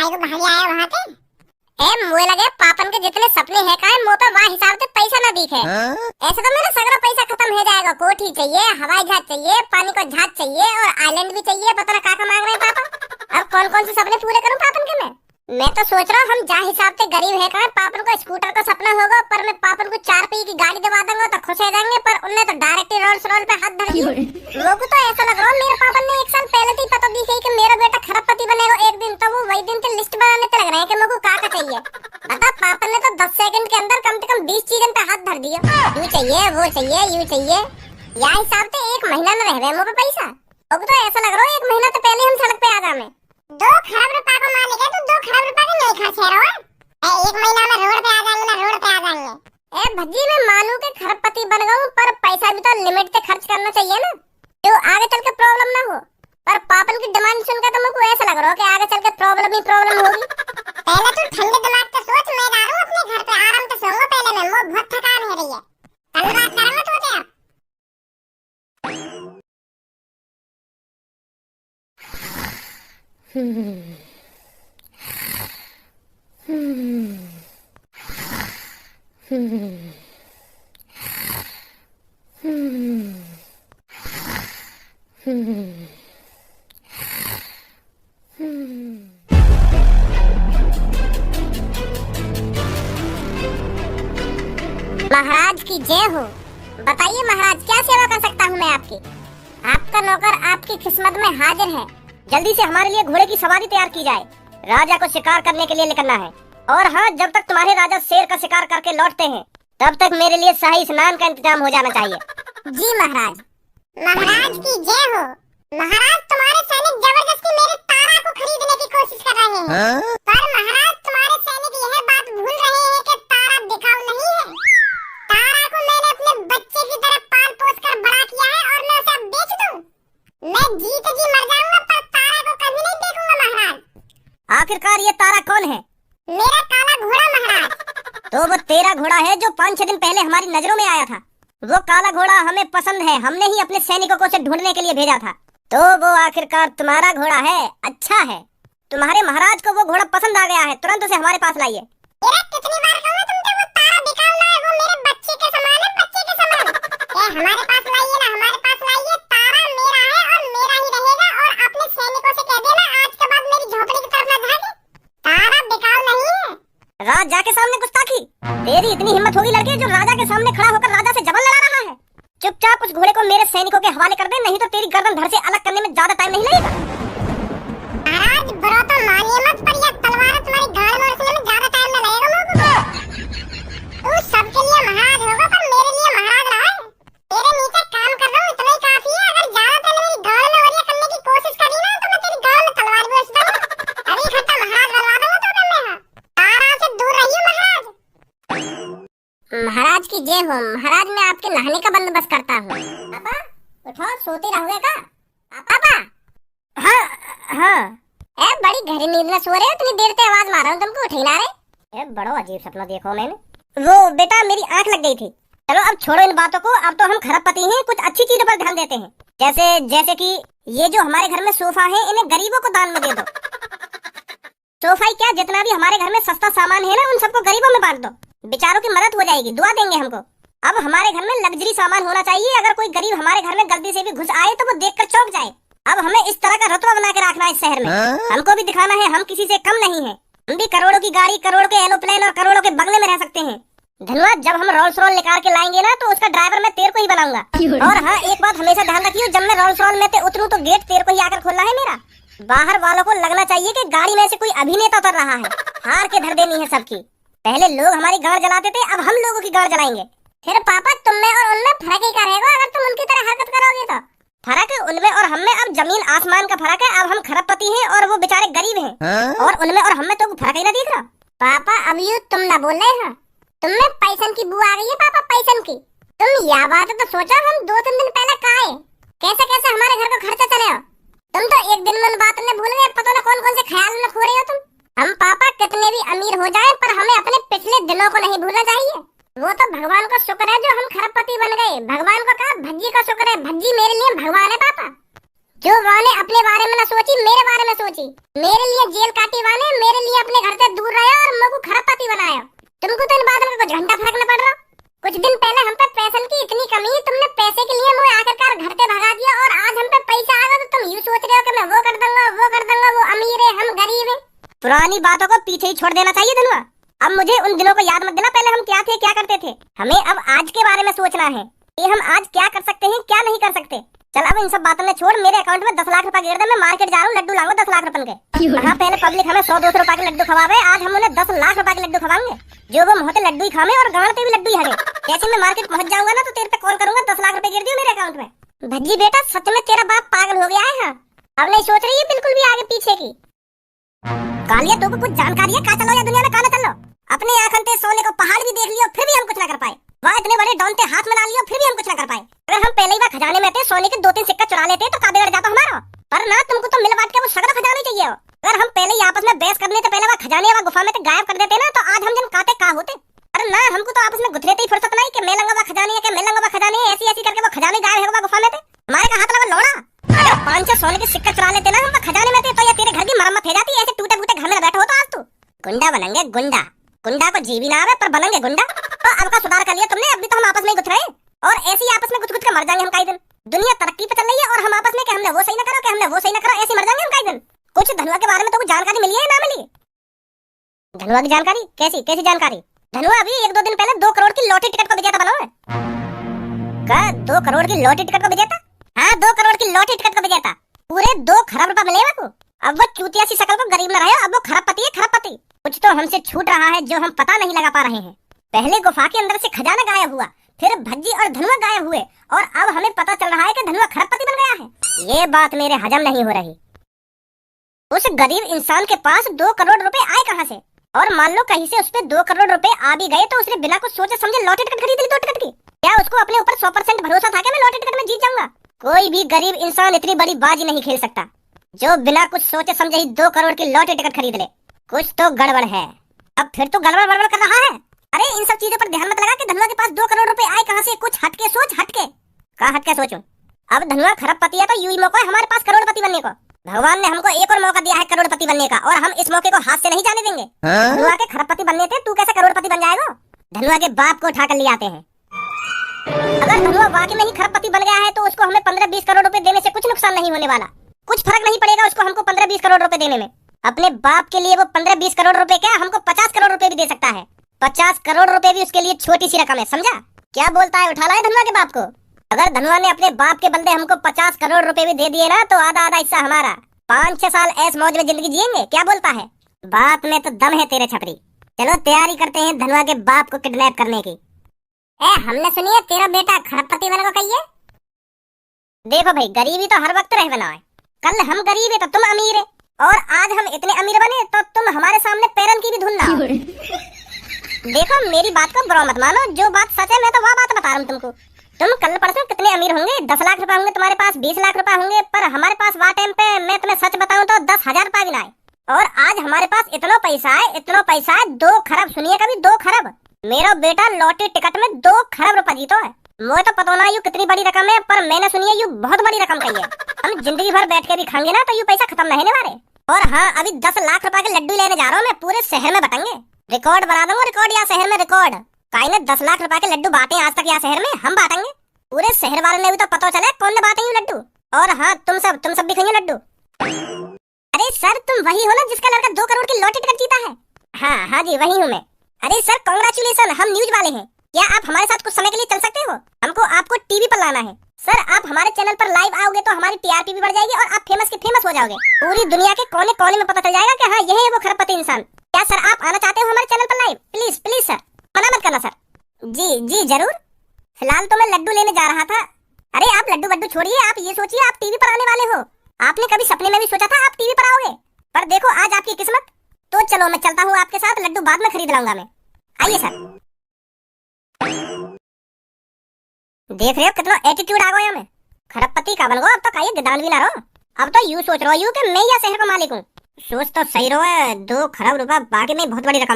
को भाग आया वहाँ पे। मुझे लगे पापन के जितने सपने हैं का मुँह पे वहाँ हिसाब से पैसा न दिखे। ऐसे तो मेरा सगरा पैसा खत्म हो जाएगा। कोठी चाहिए, हवाई जहाज चाहिए, पानी का जहाज चाहिए और आइलैंड भी चाहिए। पता ना क्या मांग रहे हैं पापा। अब कौन कौन से सपने पूरे करूँ पापन के मैं तो सोच रहा हूँ हम जहाँ हिसाब से गरीब है का पापन को स्कूटर का सपना होगा, पर मैं पापन को 4 पहिए की गाड़ी दिवा दूंगा तो खुश हो जाएंगे। पर उनने तो डायरेक्ट रोल्स रॉयल पे हाथ धर दिया। लोगों को तो ऐसा लग रहा है मेरे पापन ने 1 साल पहले ही पता दी थी कि मेरा बेटा खरबपति बनेगा एक दिन। तो वो वही दिन से लिस्ट बनाने लग रहे हैं कि मेरे को क्या चाहिए। बता पापन ने तो 10 सेकंड के अंदर कम से कम 20 चीजों पे हाथ धर दिया। यू चाहिए, वो चाहिए, यू चाहिए। या हिसाब से 1 महीना में रह गए मुझे पैसा। अब तो ऐसा लग रहा है 1 महीना तो पहले हम सड़क पे आ जाए। 2 खरब रुपए को मालिक है तो 2 खरब रुपए का नहीं खर्च है रो। 1 महीना में रोड पे आ जाएंगे ना, रोड पे आ जाएंगे। भज्जी मैं मानू के खरबपति बन गऊं, पर पैसा भी तो लिमिट से खर्च करना चाहिए ना, जो आगे चल के प्रॉब्लम ना हो। पर पापन की डिमांड सुनकर तो मुझे ऐसा लग रहा है कि आगे चल के प्रॉब्लम ही प्रॉब्लम होगी। पहले तू ठंडे दिमाग से सोच। मैं जा रहा हूं अपने घर पे आराम से सोऊंगा। पहले मैं मुझे बहुत थकान हो रही है। कल बात करेंगे तो क्या। महाराज की जय हो। बताइए महाराज, क्या सेवा कर सकता हूँ मैं आपकी। आपका नौकर आपकी किस्मत में हाजिर है। जल्दी से हमारे लिए घोड़े की सवारी तैयार की जाए। राजा को शिकार करने के लिए निकलना है। और हाँ, जब तक तुम्हारे राजा शेर का शिकार करके लौटते हैं तब तक मेरे लिए शाही स्नान का इंतजाम हो जाना चाहिए। जी महाराज। महाराज की जय हो। महाराज तुम्हारे सैनिक जबरदस्ती मेरे तारा को खरीदने की कोशिश कर रहे हैं। पर महाराज तुम्हारे सैनिक यह बात भूल रहे हैं कि तारा बिकाऊ नहीं है। तारा को मैंने अपने बच्चे की तरह पाल पोस कर बड़ा किया है और मैं उसे अब बेच दूं। मैं जीत जी मर जाऊंगा पर तारा को कभी नहीं देखूंगा महाराज। आखिरकार ये तारा कौन है? मेरा काला घोड़ा महाराज। तो वो तेरा घोड़ा है जो 5-6 दिन पहले हमारी नजरों में आया था। वो काला घोड़ा हमें पसंद है। हमने ही अपने सैनिकों को उसे ढूंढने के लिए भेजा था। तो वो आखिरकार तुम्हारा घोड़ा है। अच्छा है, तुम्हारे महाराज को वो घोड़ा पसंद आ गया है। तुरंत उसे हमारे पास लाइए। कितनी बार कहूं तुमसे वो तारा बिकाऊ ना है। वो मेरे बच्चे के समान है, बच्चे के समान। हमारे पास लाइए ना, हमारे पास लाइए। तारा मेरा है और मेरा ही रहेगा। और अपने सैनिकों से कह देना आज के बाद मेरी झोपड़ी की तरफ न झांके। तारा बिकाऊ नहीं है। राजा के सामने गुस्ताखी। तेरी इतनी हिम्मत होगी लड़के जो राजा के सामने खड़ा होकर राजा से जबल लड़ा रहा है। चुपचाप उस घोड़े को मेरे सैनिकों के हवाले कर दे, नहीं तो तेरी गर्दन धड़ से अलग करने में ज्यादा टाइम नहीं लगेगा। महाराज बुरा तो मानिए मत, पर यह तलवार तुम्हारी गाड़ में रखने में ज्यादा टाइम न लगेगा। तू सबके लिए महाराज होगा पर मेरे लिए महाराज रहा है। तेरे नीचे काम कर रहा हूँ, इतना ही काफी है। अगर ज्यादा पहले मेरी गाड़ में वरिया करने की कोशिश करी ना तो मैं तेरी गाड़ में तलवार भी रख दूंगा। अभी इकट्ठा महाराज बनवा दूंगा तो मैं। तारा से दूर रहिए महाराज। महाराज की जय हो। महाराज मैं आपके नहाने का बंदोबस्त करता हूँ। पापा उठो, सोते रहोगे का? पापा। हाँ। बड़ी गहरी नींद में सो रहे हो, इतनी देर से आवाज मार रहा हूँ तुमको, उठे ना रहे। बड़ा अजीब सपना देखो मैंने। वो बेटा मेरी आंख लग गई थी। चलो अब छोड़ो इन बातों को। अब तो हम खरबपति हैं, कुछ अच्छी चीजों पर ध्यान देते हैं। जैसे कि ये जो हमारे घर में सोफा है, इन्हें गरीबों को दान में दे दो। सोफा ही क्या, जितना भी हमारे घर में सस्ता सामान है ना, उन सबको गरीबों में बांट दो। बेचारों की मदद हो जाएगी, दुआ देंगे हमको। अब हमारे घर में लग्जरी सामान होना चाहिए। अगर कोई गरीब हमारे घर में गलती से भी घुस आए तो वो देखकर चौंक जाए। अब हमें इस तरह का रुतबा बना के रखना है इस शहर में। हमको भी दिखाना है हम किसी से कम नहीं है। हम भी करोड़ों की गाड़ी, करोड़ों के एरोप्लेन और करोड़ों के बंगले में रह सकते हैं। धन्यवाद। जब हम रोल्स रॉयल निकाल के लाएंगे ना तो उसका ड्राइवर मैं तेरे को ही बनाऊंगा। और हाँ, एक बात हमेशा ध्यान रखियो, जब मैं रोल्स रॉयल में से उतरूं तो गेट तेरे को ही आकर खोलना है मेरा। बाहर वालों को लगना चाहिए कि गाड़ी में से कोई अभिनेता उतर रहा है। हार के धर देनी है सबकी। पहले लोग हमारी गाड़ जलाते थे, अब हम लोगों की गाड़ जलाएंगे। फिर पापा तुम में और उनमें फर्क ही क्या रहेगा अगर तुम उनकी तरह हरकत करोगे तो? फर्क उनमें और हम में अब जमीन आसमान का फर्क है। अब हम खरबपति हैं और वो बेचारे गरीब हैं। और उनमें और हम में तो फर्क ही ना दिख रहा। पापा अब यूं तुम ना बोल रहे हो। तुम में पैसन की बू आ गई है पापा, पैसन की। तुम यह बात तो सोचो, हम 2-3 दिन पहले कहा है कैसे कैसे हमारे घर का खर्चा चले हो। तुम तो एक दिन में बात ने भूल गए। पता ना कौन कौन से ख्याल में खो रहे हो तुम। हम पापा कितने भी अमीर हो जाएं, पर हमें अपने पिछले दिनों को नहीं भूलना चाहिए। वो तो भगवान का शुक्र है जो हम खरबपति बन गए। भगवान को कहा भज्जी का शुक्र है। भज्जी मेरे लिए भगवान है पापा। जो वाले अपने बारे में ना सोची, मेरे बारे में सोची, मेरे लिए जेल काटी वाले, मेरे लिए अपने घर से दूर रहे और मेरे को खरपति बनाया। तुमको तो इन बातों का कुछ घंटा फर्क न पड़ रहा। कुछ दिन पहले हम पे पैसे की इतनी कमी, तुमने पैसे के लिए मुझे आखिरकार घर से भगा दिया, और आज हम पे पैसा आ गया तो तुम यूं सोच रहे हो कि मैं वो कर दूंगा, वो कर दूंगा, वो अमीर है हम गरीब है। पुरानी बातों को पीछे ही छोड़ देना चाहिए धनुआ। अब मुझे उन दिनों को याद मत दिला, पहले हम क्या थे, क्या करते थे। हमें अब आज के बारे में सोचना है कि हम आज क्या कर सकते हैं, क्या नहीं कर सकते। चल अब इन सब बातों में छोड़, मेरे अकाउंट में 10 लाख रुपए गिर दे, मैं मार्केट जा रहा हूँ, लड्डू लाऊंगा 10 लाख रुपए के। हाँ, पहले पब्लिक हमें 100-200 रुपए के लड्डू खवावे, आज हम उन्हें 10 लाख रुपए के लड्डू खवाएंगे, जो वो मोहते लड्डू ही खावे और गांड पे भी लड्डू ही हगे। जैसे मैं मार्केट पहुंच जाऊंगा ना तो तेरे पे कॉल करूंगा, 10 लाख रुपए गिर दियो मेरे अकाउंट में। भज्जी बेटा, सच में तेरा बाप पागल हो गया है। हाँ, अब नहीं सोच रही है बिल्कुल भी आगे पीछे की। कालिया, तो कुछ जानकारी है, कहाँ चलो या दुनिया में कहाँ चलो। अपने आंखों से सोने को पहाड़ भी देख लियो, फिर भी हम कुछ ना कर पाए। वहाँ इतने बड़े डॉन थे, हाथ में ला लियो, फिर भी हम कुछ ना कर पाए। अगर हम पहले ही बार खजाने में थे, सोने के 2-3 सिक्का चुरा लेते तो का बिगड़ जाता हमारा। पर ना, तुमको तो मिल बांट के वो सगड़ा खजाने चाहिए हो। अगर हम पहले ही आपस में बहस करने से पहले वह खजाने व गुफा में से गायब कर देते ना, तो आज हम जन काते का होते। अरे ना, हमको तो आपस में गुथलेते ही फुर्सत नहीं कि मैं लंगा खजाने है, कि मैं लंगा खजाने है, ऐसी ऐसी करके वो खजाने गायब होगा गुफा में थे। हमारे का हाथ लगा लौड़ा। अगर 500 सोने के सिक्का चुरा लेते ना हम खजाने में थे, तो या तेरे घर की मरम्मत हो जाती। ऐसे टूटे फूटे घर में बैठा हो तो आज तू गुंडा बनेंगे, गुंडा। गुंडा को जी भी ना आवे पर बनेंगे गुंडा। तो अब का सुधार कर लिया तुमने, अभी तो हम आपस में गुथ रहे और ऐसे ही आपस में गुथ के मर जाएंगे हम कई दिन। दुनिया तरक्की पे चल रही है और हम आपस में कि हमने वो सही ना करो, कि हमने वो सही ना करो, ऐसे मर जाएंगे हम कई दिन। कुछ धनुआ के बारे में तो कुछ जानकारी मिली है ना मिली? धनुआ की जानकारी कैसी कैसी जानकारी? धनुआ अभी 1-2 दिन पहले 2 करोड़ की लॉटरी टिकट को विजेता बना है। क्या 2 करोड़ की लॉटरी टिकट को विजेता? हाँ, 2 करोड़ की लॉटरी टिकट को विजेता। पूरे 2 खरब रुपए मिले को। अब वो चूतिया सी शकल को गरीब न रहे, अब वो खरबपति है, खरबपति। कुछ तो हमसे छूट रहा है जो हम पता नहीं लगा पा रहे हैं। पहले गुफा के अंदर से खजाना गायब हुआ, फिर भज्जी और धनुआ गायब हुए, और अब हमें पता चल रहा है कि धनुआ खरबपति बन गया है। ये बात मेरे हजम नहीं हो रही। उस गरीब इंसान के पास 2 करोड़ रुपए आए कहाँ से? और मान लो कहीं से उस पे 2 करोड़ रुपए आ भी गए तो उसने बिना कुछ सोचे समझे लॉटरी टिकट खरीद ली 2 टिकट की। क्या उसको अपने ऊपर 100% भरोसा था कि मैं लॉटरी टिकट में जीत जाऊंगा? कोई भी गरीब इंसान इतनी बड़ी बाजी नहीं खेल सकता जो बिना कुछ सोचे समझे ही 2 करोड़ की लॉटरी टिकट खरीद ले। कुछ तो गड़बड़ है। अब फिर तो गड़बड़ बड़बड़ कर रहा है। अरे इन सब चीजों पर ध्यान मत लगा कि धनुआ के पास 2 करोड़ रुपए आए कहाँ से। कुछ हटके सोच, हटके। कहाँ हटके सोचूं? अब धनुआ खरबपति है तो यूं ही मौका है हमारे पास करोड़पति बनने को। भगवान ने हमको एक और मौका दिया है करोड़पति बनने का, और हम इस मौके को हाथ से नहीं जाने देंगे। धनुआ के खरबपति बनने थे, तू कैसे करोड़पति बन जाएगा? धनुआ के बाप को उठा कर ले आते हैं। अगर धनुआ वाकई में ही खरबपति बन गया है तो उसको हमें 15-20 करोड़ रुपए देने से कुछ नुकसान नहीं होने वाला। कुछ फर्क नहीं पड़ेगा उसको हमको 15-20 करोड़ रुपए देने में। अपने बाप के लिए वो 15-20 करोड़ रुपए क्या, हमको 50 करोड़ रुपए भी दे सकता है। 50 करोड़ रुपए भी उसके लिए छोटी सी रकम है, समझा? क्या बोलता है, उठा लाए धनुआ के बाप को। अगर धनुआ ने अपने बाप के बदले हमको 50 करोड़ रुपए भी दे दिए ना तो आधा आधा हिस्सा हमारा। 5-6 साल ऐस मौज में जिंदगी जिएंगे। क्या बोलता है? बात में तो दम है तेरे छपरी। चलो तैयारी करते हैं धनुआ के बाप को किडनैप करने की। हमने सुनी है तेरा बेटा खरबपति बनेगा कहिए। देखो भाई, गरीबी तो हर वक्त रह बना है। कल हम गरीब है तो तुम अमीर है, और आज हम इतने अमीर बने तो तुम हमारे सामने पैरन की भी धुन लाओ। देखो मेरी बात को बुरा मत मानो, जो बात सच है मैं तो वह बात बता रहा हूँ तुमको। तुम कल परसों कितने अमीर होंगे, 10 लाख रुपए होंगे तुम्हारे पास, 20 लाख रुपए होंगे, पर हमारे पास वह टाइम पे मैं तुम्हें सच बताऊं तो 10,000 रुपए भी ना आए। और आज हमारे पास इतना पैसा है, इतना पैसा है, 2 खरब। सुनिए कभी 2 खरब। मेरा बेटा लॉटरी टिकट में 2 खरब रुपए जीतो है। मुझे तो पता ना यू कितनी बड़ी रकम है, पर मैंने सुनी है यू बहुत बड़ी रकम कही है। हम जिंदगी भर बैठ के भी खाएंगे ना तो यू पैसा खत्म नहीं होने वाले। और हाँ, अभी 10 लाख रुपए के लड्डू लेने जा रहा हूँ मैं, पूरे शहर में बटेंगे। रिकॉर्ड बना दूंगा, रिकॉर्ड यहाँ शहर में रिकॉर्ड। काई ने 10 लाख रुपए के लड्डू बांटे आज तक यहाँ शहर में, हम बांटेंगे। पूरे शहर वाले ने भी तो पता चले कौन ने बांटे लड्डू। और हाँ, तुम सब भी खाइए लड्डू। अरे सर, तुम वही हो ना जिसका लड़का 2 करोड़ की लॉटरी टिकट जीता है? हाँ जी, वही हूँ मैं। अरे सर कांग्रेचुलेसन, हम न्यूज वाले हैं। क्या आप हमारे साथ कुछ समय के लिए चल सकते हो? हमको आपको टीवी पर लाना है। सर आप हमारे चैनल पर लाइव आओगे तो हमारी टीआरपी भी बढ़ जाएगी और आप फेमस के फेमस हो जाओगे। पूरी दुनिया के कोने कोने में पता चल जाएगा कि हाँ यही है वो खरबपति इंसान। क्या सर आप आना चाहते हो हमारे चैनल पर लाइव? प्लीज प्लीज सर, मना मत करना सर। जी जरूर। फिलहाल तो मैं लड्डू लेने जा रहा था। अरे आप लड्डू वड्डू छोड़िए, आप ये सोचिए आप टीवी पर आने वाले हो। आपने कभी सपने में भी सोचा था आप टीवी पर आओगे? पर देखो आज आपकी किस्मत। तो चलो मैं चलता हूँ आपके साथ, लड्डू बाद में खरीद लाऊंगा मैं। आइए सर। देख रहे हो कितना एटीट्यूड आ गया मैं। खरबपति का बन गो, अब तो कहिए गिदान भी ना रहो। अब तो यूं सोच रहा हूँ कि मैं या शहर का मालिक हूँ। सोच तो सही रहो है, 2 खरब रुपए बाकी में बहुत बड़ी रकम।